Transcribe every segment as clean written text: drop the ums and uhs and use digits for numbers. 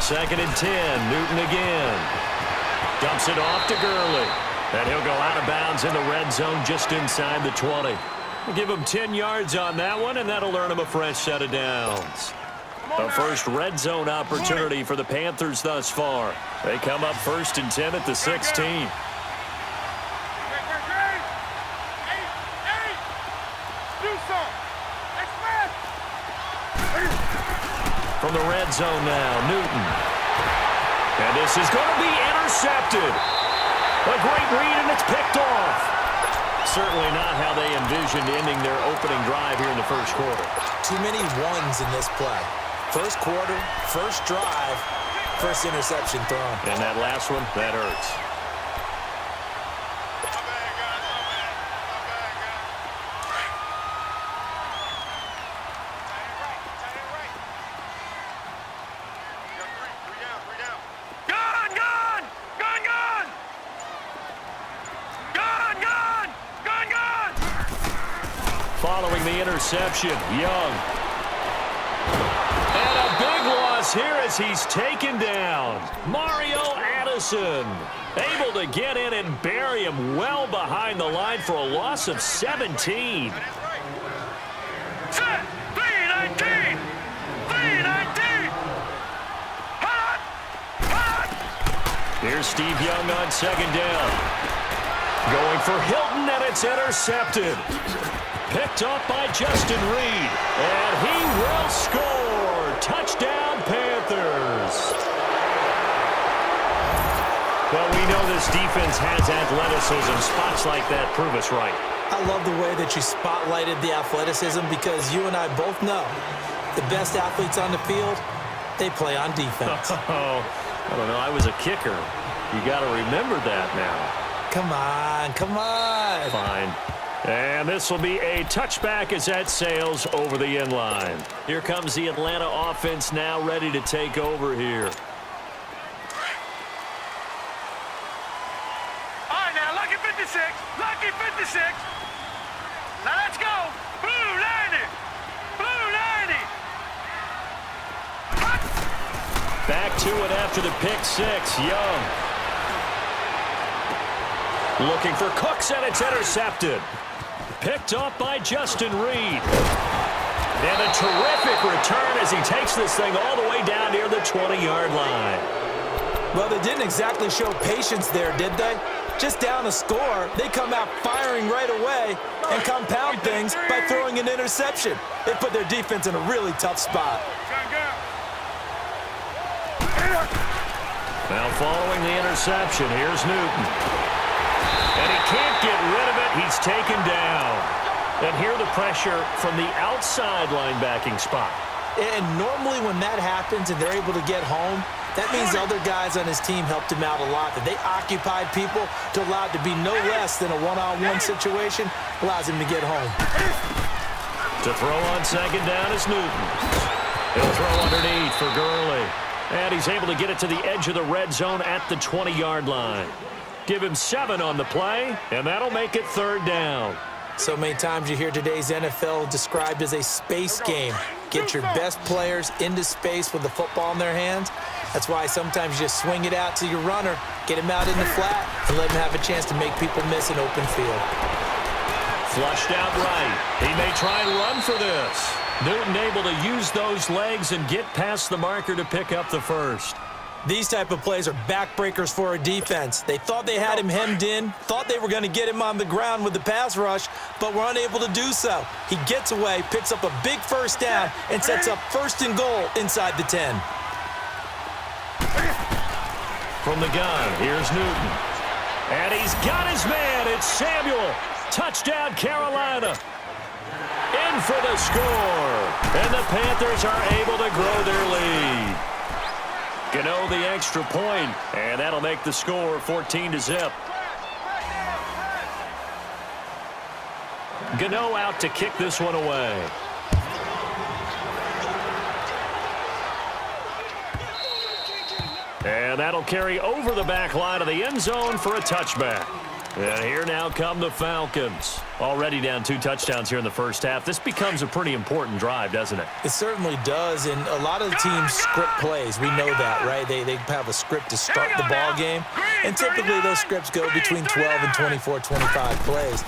2nd and 10. Newton again. Dumps it off to Gurley. And he'll go out of bounds in the red zone just inside the 20. We'll give him 10 yards on that one, and that'll earn him a fresh set of downs. The first red zone opportunity for the Panthers thus far. They come up 1st and 10 at the 16. From the red zone now, Newton. And this is going to be intercepted. A great read, and it's picked off. Certainly not how they envisioned ending their opening drive here in the first quarter. Too many ones in this play. First quarter, first drive, first interception thrown. And that last one, that hurts. Following the interception, Young. And a big loss here as he's taken down. Mario Addison able to get in and bury him well behind the line for a loss of 17. Set! 319! 319! Hot! Hot! Here's Steve Young on 2nd down. Going for Hilton, and it's intercepted. Picked up by Justin Reed. And he will score. Touchdown, Panthers. Well, we know this defense has athleticism. Spots like that prove us right. I love the way that you spotlighted the athleticism because you and I both know the best athletes on the field, they play on defense. Oh, I don't know. I was a kicker. You got to remember that now. Come on, come on. Fine. And this will be a touchback as that sails over the end line. Here comes the Atlanta offense now ready to take over here. All right, now, lucky 56. Lucky 56. Now, let's go. Blue 90. Blue 90. Hot. Back to it after the pick six. Young. Looking for Cooks, and it's intercepted. Picked up by Justin Reed. And a terrific return as he takes this thing all the way down near the 20-yard line. Well, they didn't exactly show patience there, did they? Just down a score, they come out firing right away and compound things by throwing an interception. They put their defense in a really tough spot. Now following the interception, here's Newton. And he can't get rid of it. He's taken down. And here the pressure from the outside linebacking spot. And normally when that happens and they're able to get home, that means other guys on his team helped him out a lot. That they occupied people to allow it to be no less than a one-on-one situation, allows him to get home. To throw on 2nd down is Newton. He'll throw underneath for Gurley. And he's able to get it to the edge of the red zone at the 20-yard line. Give him 7 on the play, and that'll make it 3rd down. So many times you hear today's NFL described as a space game. Get your best players into space with the football in their hands. That's why sometimes you just swing it out to your runner, get him out in the flat, and let him have a chance to make people miss an open field. Flushed out right. He may try and run for this. Newton able to use those legs and get past the marker to pick up the first. These type of plays are backbreakers for a defense. They thought they had him hemmed in, thought they were going to get him on the ground with the pass rush, but were unable to do so. He gets away, picks up a big first down, and sets up 1st and goal inside the 10. From the gun, here's Newton. And he's got his man. It's Samuel. Touchdown, Carolina. In for the score. And the Panthers are able to grow their lead. Gano the extra point, and that'll make the score 14-0. Gano out to kick this one away. And that'll carry over the back line of the end zone for a touchback. And here now come the Falcons. Already down 2 touchdowns here in the first half. This becomes a pretty important drive, doesn't it? It certainly does, and a lot of the teams script plays. We know that, right? They have a script to start the ball game, and typically those scripts go between 12 and 24, 25 plays.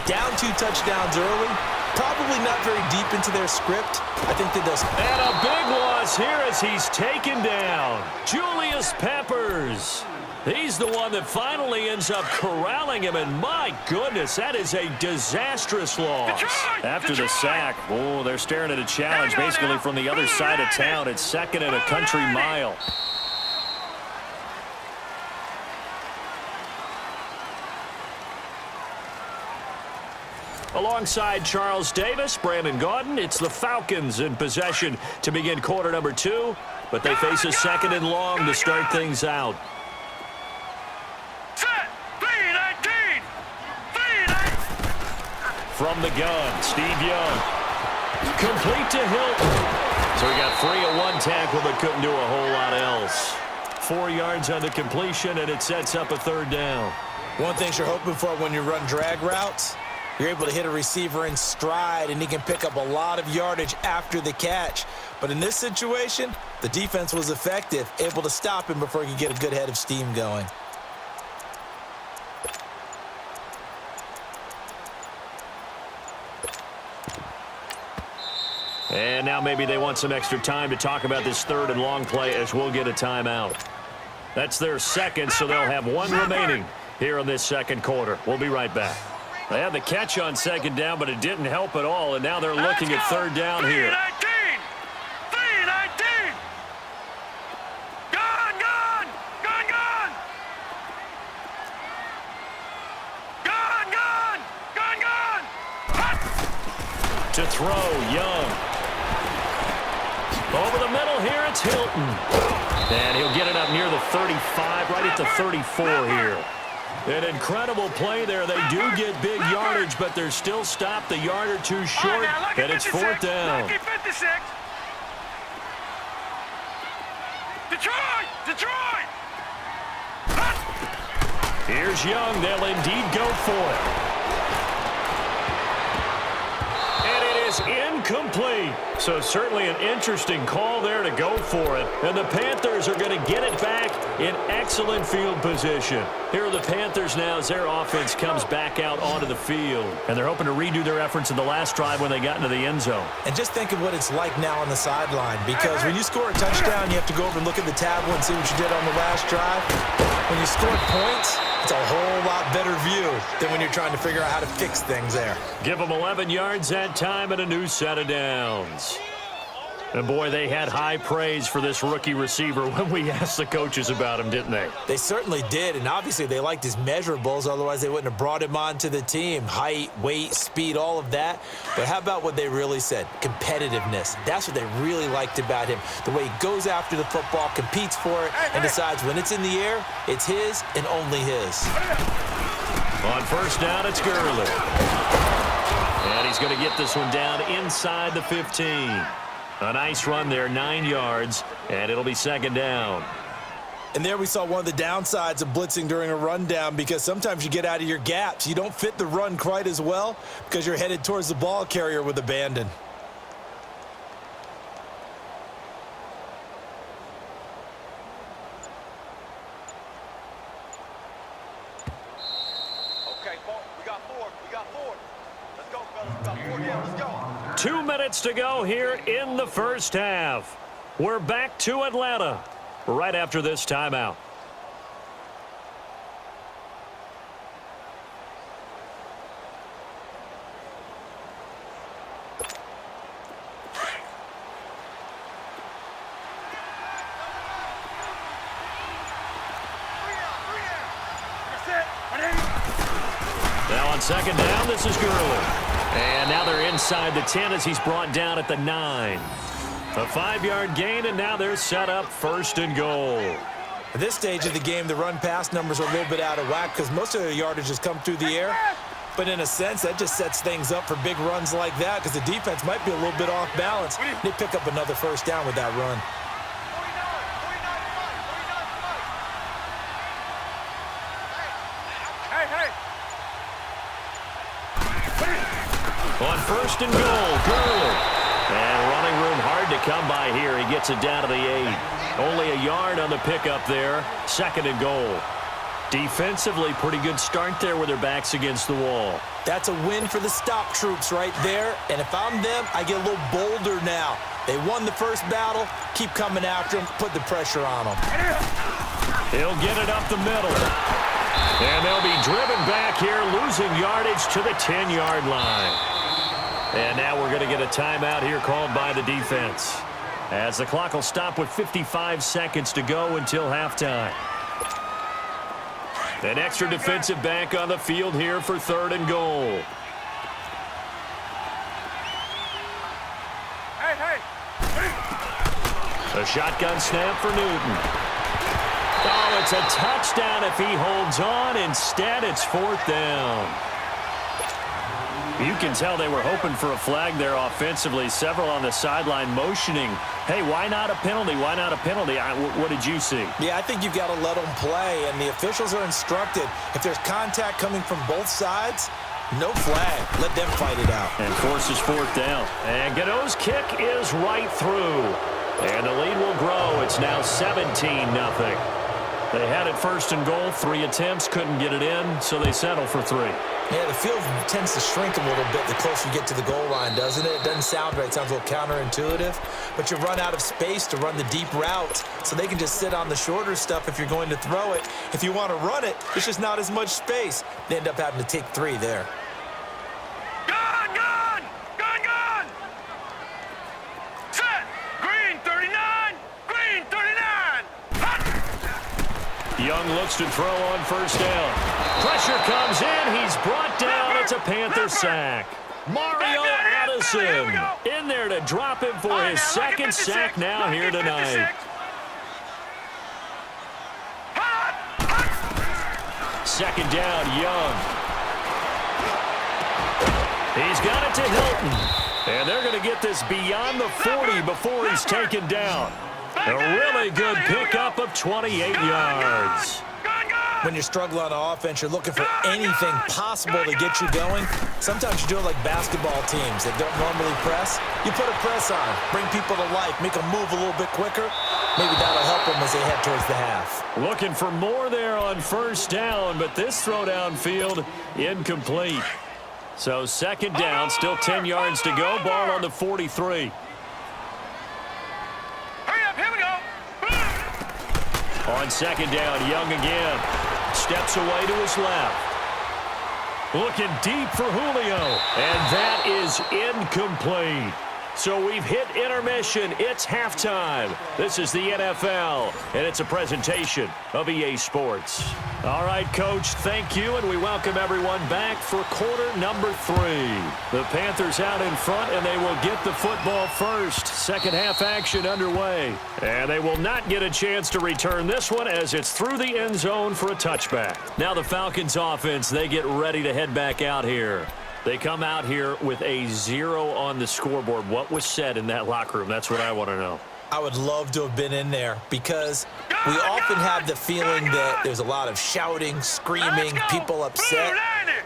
Down 2 touchdowns early, probably not very deep into their script. I think that does. And a big loss here as he's taken down. Julius Peppers. He's the one that finally ends up corralling him, and my goodness, that is a disastrous loss. After the sack, oh, they're staring at a challenge basically from the other side of town. It's 2nd and a country mile. Alongside Charles Davis, Brandon Gaudin, it's the Falcons in possession to begin quarter number 2, but they face a 2nd and long to start things out. From the gun, Steve Young. Complete to Hilton. So he got free of 1 tackle but couldn't do a whole lot else. 4 yards on the completion, and it sets up a 3rd down. One thing you're hoping for when you run drag routes, you're able to hit a receiver in stride, and he can pick up a lot of yardage after the catch. But in this situation, the defense was effective, able to stop him before he could get a good head of steam going. And now maybe they want some extra time to talk about this 3rd and long play as we'll get a timeout. That's their 2nd, so they'll have 1 remaining here in this 2nd quarter. We'll be right back. They had the catch on 2nd down, but it didn't help at all, and now they're looking at 3rd down here. 3-19. Gone. To throw, Young. Over the middle here, it's Hilton. And he'll get it up near the 35, right at the 34 here. An incredible play there. They do get big yardage, but they're still stopped a yard or 2 short, and it's 4th down. Lucky 56. Detroit! Here's Young. They'll indeed go for it. Incomplete. So certainly an interesting call there to go for it. And the Panthers are going to get it back in excellent field position. Here are the Panthers now as their offense comes back out onto the field. And they're hoping to redo their efforts in the last drive when they got into the end zone. And just think of what it's like now on the sideline, because when you score a touchdown, you have to go over and look at the tablet and see what you did on the last drive. When you scored points, it's a whole lot better view than when you're trying to figure out how to fix things there. Give them 11 yards that time and a new set of downs. And, boy, they had high praise for this rookie receiver when we asked the coaches about him, didn't they? They certainly did, and obviously they liked his measurables. Otherwise, they wouldn't have brought him onto the team. Height, weight, speed, all of that. But how about what they really said? Competitiveness. That's what they really liked about him. The way he goes after the football, competes for it, and decides when it's in the air, it's his and only his. On 1st down, it's Gurley. And he's going to get this one down inside the 15. A nice run there, 9 yards, and it'll be 2nd down. And there we saw one of the downsides of blitzing during a rundown, because sometimes you get out of your gaps. You don't fit the run quite as well because you're headed towards the ball carrier with abandon. Okay, we got 4. Let's go, fellas. We got 4 down. Let's go. 2 minutes to go here in the first half. We're back to Atlanta right after this timeout. Now on 2nd down, this is Gurley. And now they're inside the 10 as he's brought down at the 9. A 5-yard gain, and now they're set up 1st and goal. At this stage of the game, the run-pass numbers are a little bit out of whack because most of the yardage has come through the air. But in a sense, that just sets things up for big runs like that because the defense might be a little bit off balance. They pick up another 1st down with that run. Hey, On first and goal, Gurley. And running room hard to come by here. He gets it down to the 8. Only a yard on the pickup there. Second and goal. Defensively, pretty good start there with their backs against the wall. That's a win for the stop troops right there. And if I'm them, I get a little bolder now. They won the first battle. Keep coming after them. Put the pressure on them. He'll get it up the middle. And they'll be driven back here, losing yardage to the 10-yard line. And now we're going to get a timeout here called by the defense, as the clock will stop with 55 seconds to go until halftime. An extra defensive back on the field here for third and goal. A shotgun snap for Newton. Oh, it's a touchdown if he holds on. Instead, it's fourth down. You can tell they were hoping for a flag there offensively. Several on the sideline motioning, hey, why not a penalty? Why not a penalty? What did you see? Yeah, I think you've got to let them play, and the officials are instructed. If there's contact coming from both sides, no flag. Let them fight it out. And forces fourth down. And Gano's kick is right through. And the lead will grow. It's now 17-0. They had it first and goal. 3 attempts, couldn't get it in, so they settle for 3. Yeah, the field tends to shrink a little bit the closer you get to the goal line, doesn't it? It doesn't sound right. It sounds a little counterintuitive. But you run out of space to run the deep route, so they can just sit on the shorter stuff if you're going to throw it. If you want to run it, there's just not as much space. They end up having to take 3 there. Gun, gun! Gun, gun! Set! Green 39! Green 39! Hot! Young looks to throw on first down. Pressure comes in. He's brought down. It's a Panther sack. Mario Addison in there to drop him for his second sack now here tonight. Second down, Young. He's got it to Hilton. And they're going to get this beyond the 40 before he's taken down. A really good pickup of 28 yards. When you're struggling on offense, you're looking for anything possible to get you going. Sometimes you do it like basketball teams that don't normally press. You put a press on, bring people to life, make them move a little bit quicker. Maybe that'll help them as they head towards the half. Looking for more there on first down, but this throw downfield incomplete. So second down, still 10 yards to go. Ball on the 43. Hurry up, here we go. On second down, Young again. Steps away to his left. Looking deep for Julio. And that is incomplete. So we've hit intermission. It's halftime. This is the NFL, and it's a presentation of EA Sports. All right, Coach, thank you, and we welcome everyone back for quarter number 3. The Panthers out in front, and they will get the football first. Second half action underway. And they will not get a chance to return this one as it's through the end zone for a touchback. Now the Falcons offense, they get ready to head back out here. They come out here with a 0 on the scoreboard. What was said in that locker room? That's what I want to know. I would love to have been in there because we often have the feeling that there's a lot of shouting, screaming, people upset.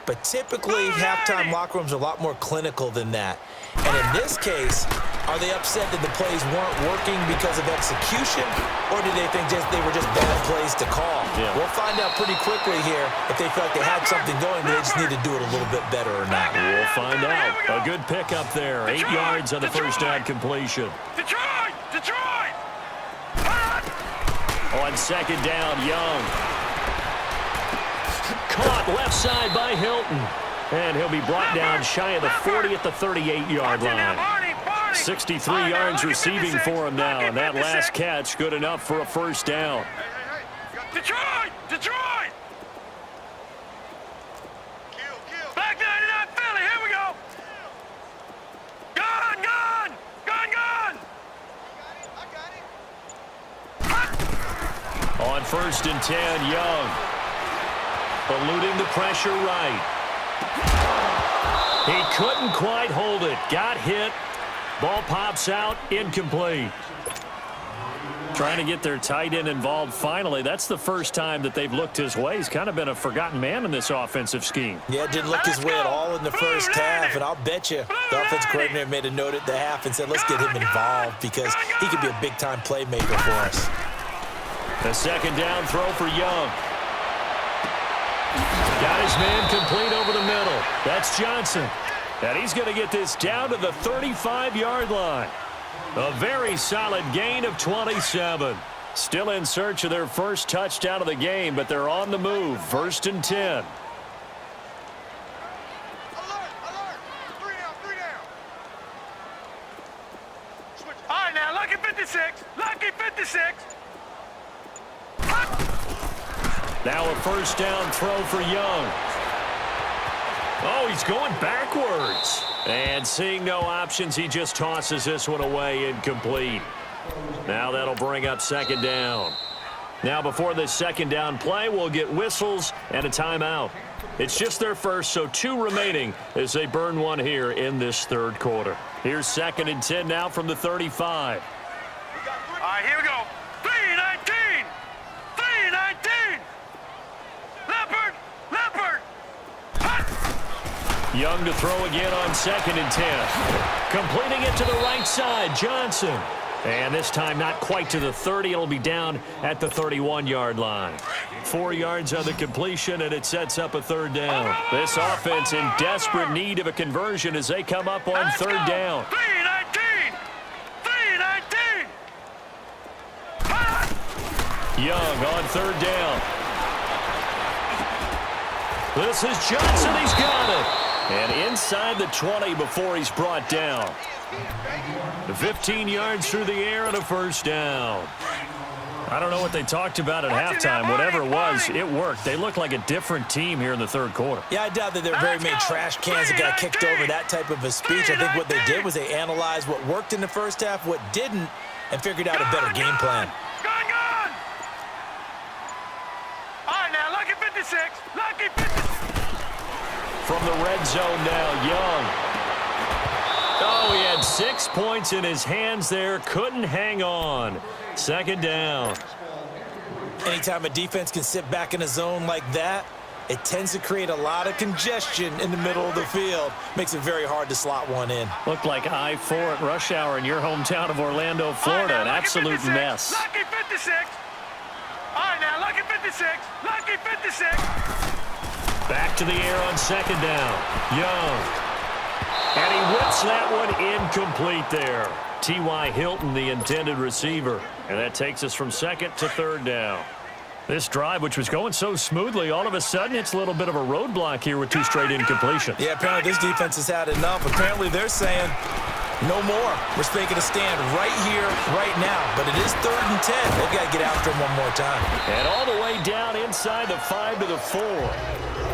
But typically, halftime locker rooms are a lot more clinical than that. And in this case, are they upset that the plays weren't working because of execution, or did they think they were just bad plays to call? Yeah. We'll find out pretty quickly here if they feel like they had something going, but they just need to do it a little bit better or not. We'll find out. A good pickup there. 8 yards on the first down completion. Detroit! Detroit! On second down, Young. Caught left side by Hilton. And he'll be brought down shy of the 40 at the 38-yard line. 63 yards receiving for him now. And that last catch good enough for a first down. Detroit! Detroit! Back 99 Philly, here we go! Gun, gun! Gun, gun! On first and 10, Young. Eluding the pressure right. He couldn't quite hold it. Got hit. Ball pops out. Incomplete. Trying to get their tight end involved finally. That's the first time that they've looked his way. He's kind of been a forgotten man in this offensive scheme. Yeah, it didn't look his way at all in the first half, and I'll bet you the offensive coordinator made a note at the half and said, let's get him involved because he could be a big-time playmaker for us. The second down throw for Young. Got his man complete over the middle. That's Johnson. And he's going to get this down to the 35-yard line. A very solid gain of 27. Still in search of their first touchdown of the game, but they're on the move. 1st and 10. Alert, alert. 3 down. Switch. All right, now, lucky 56. Lucky 56. Now a first down throw for Young. Oh, he's going backwards. And seeing no options, he just tosses this one away, incomplete. Now that'll bring up second down. Now before this second down play, we'll get whistles and a timeout. It's just their first, so 2 remaining as they burn one here in this third quarter. Here's 2nd and 10 now from the 35. All right, here we go. 3-19. 3-19. Leopard. Young to throw again on 2nd and 10. Completing it to the right side, Johnson. And this time not quite to the 30. It'll be down at the 31-yard line. 4 yards on the completion, and it sets up a third down. This offense in desperate need of a conversion as they come up on third down. 3-19. 3-19. Young on third down. This is Johnson. He's got it. And inside the 20 before he's brought down. 15 yards through the air and a first down. I don't know what they talked about at halftime. Whatever it was, it worked. They look like a different team here in the third quarter. Yeah, I doubt that there were very many trash cans that got kicked over, that type of a speech. I think what they did was they analyzed what worked in the first half, what didn't, and figured out a better game plan. Gone. All right, now, lucky 56. Lucky 56. From the red zone now, Young. Oh, he had 6 points in his hands there. Couldn't hang on. Second down. Anytime a defense can sit back in a zone like that, it tends to create a lot of congestion in the middle of the field. Makes it very hard to slot one in. Looked like I-4 at rush hour in your hometown of Orlando, Florida. An absolute mess. Lucky 56. All right, now, lucky 56. Lucky 56. Back to the air on second down. Young. And he whips that one incomplete there. T.Y. Hilton, the intended receiver. And that takes us from second to third down. This drive, which was going so smoothly, all of a sudden it's a little bit of a roadblock here with 2 straight incompletions. Yeah, apparently this defense has had enough. Apparently they're saying, no more. We're making a stand right here, right now. But it is 3rd and 10. They've got to get after him one more time. And all the way down inside the 5 to the 4.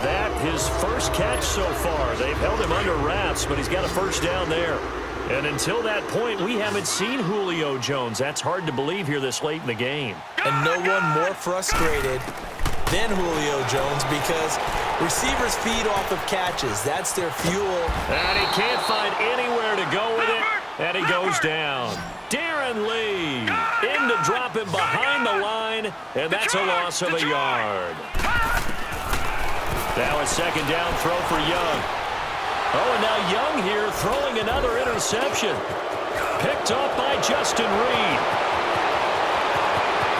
That his first catch so far. They've held him under wraps, but he's got a first down there. And until that point, we haven't seen Julio Jones. That's hard to believe here this late in the game. And no one more frustrated than Julio Jones because receivers feed off of catches. That's their fuel. And he can't find anywhere to go with it. And he goes down. Darren Lee in to drop him behind the line. And that's a loss of a yard. Now a second down throw for Young. Oh, and now Young here throwing another interception. Picked off by Justin Reed.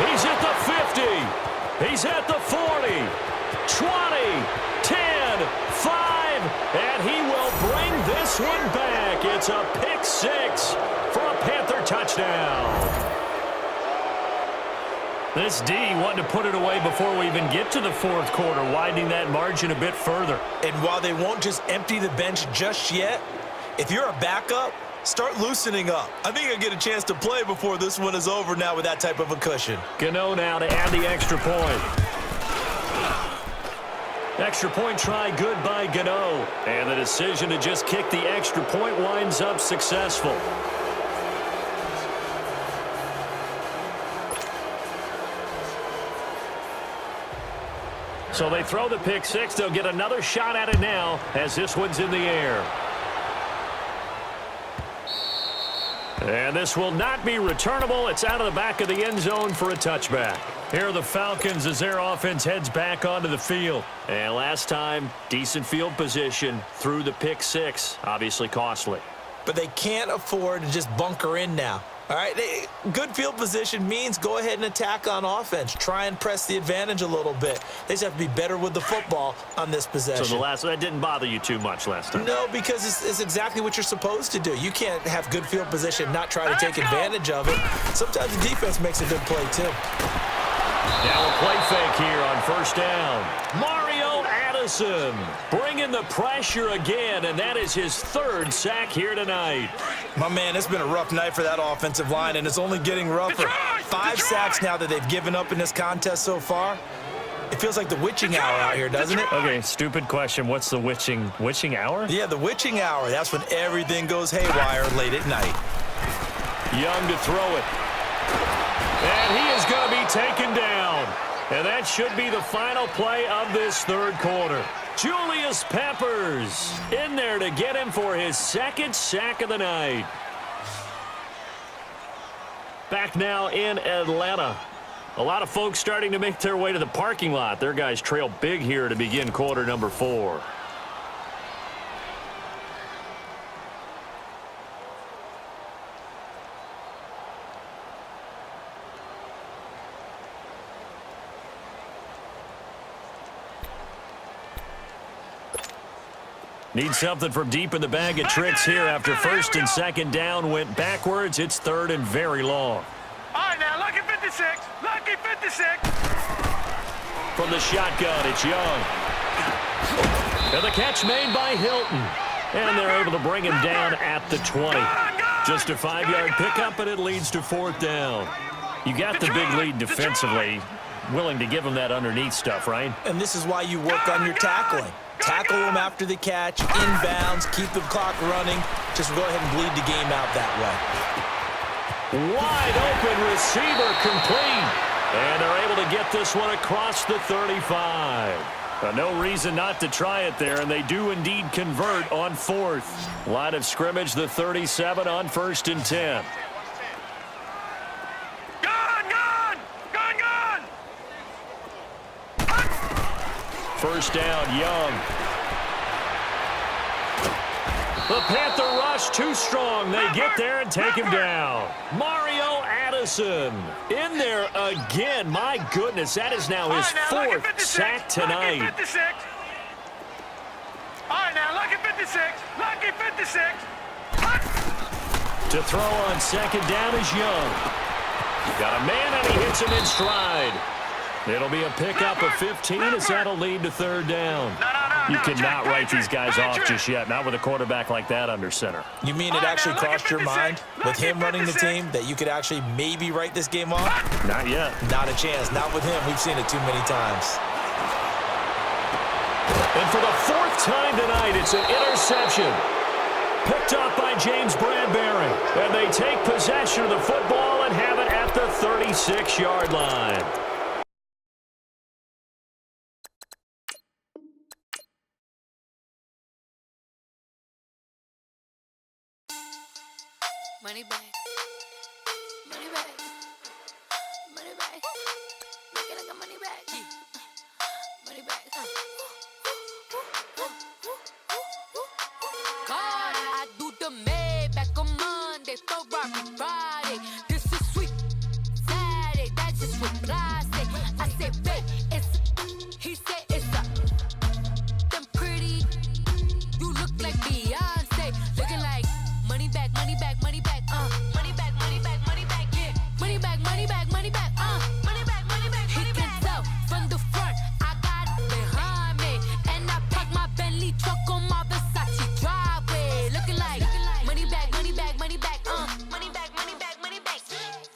He's at the 50. He's at the 40. 20, 10, 5, and he will bring this one back. It's a pick 6 for a Panther touchdown. This D wanting to put it away before we even get to the fourth quarter, widening that margin a bit further. And while they won't just empty the bench just yet, if you're a backup, start loosening up. I think you'll get a chance to play before this one is over now with that type of a cushion. Gano now to add the extra point. Extra point try good by Gano. And the decision to just kick the extra point winds up successful. So they throw the pick 6. They'll get another shot at it now as this one's in the air. And this will not be returnable. It's out of the back of the end zone for a touchback. Here are the Falcons as their offense heads back onto the field. And last time, decent field position through the pick six. Obviously costly. But they can't afford to just bunker in now. All right, good field position means go ahead and attack on offense. Try and press the advantage a little bit. They just have to be better with the football on this possession. So that didn't bother you too much last time? No, because it's exactly what you're supposed to do. You can't have good field position, not try to take advantage of it. Sometimes the defense makes a good play, too. Now a play fake here on first down. Mario Addison bringing the pressure again, and that is his third sack here tonight. My man, it's been a rough night for that offensive line, and it's only getting rougher. 5 sacks now that they've given up in this contest so far. It feels like the witching hour out here, doesn't it? Okay, stupid question. What's the witching hour? Yeah, the witching hour. That's when everything goes haywire late at night. Young to throw it. And he is going to be taken down. And that should be the final play of this third quarter. Julius Peppers in there to get him for his second sack of the night. Back now in Atlanta. A lot of folks starting to make their way to the parking lot. Their guys trail big here to begin quarter number 4. Need something from deep in the bag of tricks here after first and second down went backwards. It's third and very long. All right, now, lucky 56. Lucky 56. From the shotgun, it's Young. And the catch made by Hilton. And they're able to bring him down at the 20. Just a 5-yard pickup, and it leads to fourth down. You got the big lead defensively. Willing to give him that underneath stuff, right? And this is why you work on your tackling. Tackle them after the catch, inbounds, keep the clock running. Just go ahead and bleed the game out that way. Wide open receiver complete. And they're able to get this one across the 35. No reason not to try it there, and they do indeed convert on fourth. Line of scrimmage, the 37 on first and 10. First down, Young. The Panther rush too strong. They get there and take him down. Mario Addison in there again. My goodness, that is now his fourth sack tonight. Lucky 56. All right, now, lucky 56. Lucky 56. To throw on second down is Young. Got a man, and he hits him in stride. It'll be a pickup of 15 as that'll lead to third down. You cannot write these guys off just yet, not with a quarterback like that under center. You mean it actually crossed your mind with him running the team that you could actually maybe write this game off? Not yet. Not a chance. Not with him. We've seen it too many times. And for the fourth time tonight, it's an interception. Picked up by James Bradbury. And they take possession of the football and have it at the 36-yard line. Money back. Money back. Money back. Make it like a money back. Money back. God, I do the Maybach on Monday, Ferrari Friday. This is sweet Saturday, that's just what classic. I say, babe, it's, he said it's a, them pretty, you look like Beyonce, looking like money back, money back, money back, money back, money back, money back, yeah, money back, money back, money back, money back, money back. He can tell from the front, I got it behind me, and I park my Bentley truck on my Versace driveway, looking like money back, money back, money back, money back, money back, money back,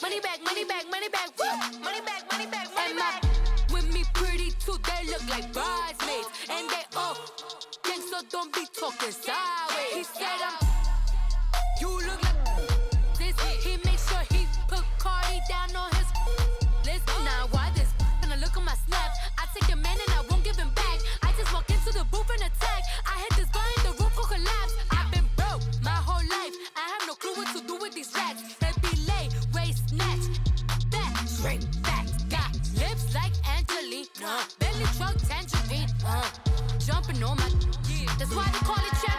money back, money back, money back, woo, money back, money back, money back. With me pretty too, they look like bridesmaids, and they all gang, so don't be talking sideways. He said you look like this. He makes sure he put Cardi down on his list. Now why this? Gonna look at my snap. I take your man and I won't give him back. I just walk into the booth and attack. I hit this guy in the roof will collapse. I've been broke my whole life. I have no clue what to do with with these racks. Baby lay, waist snatch. Back, straight back. Got lips like Angelina. Belly truck tangerine. Jumping on my. That's why they call it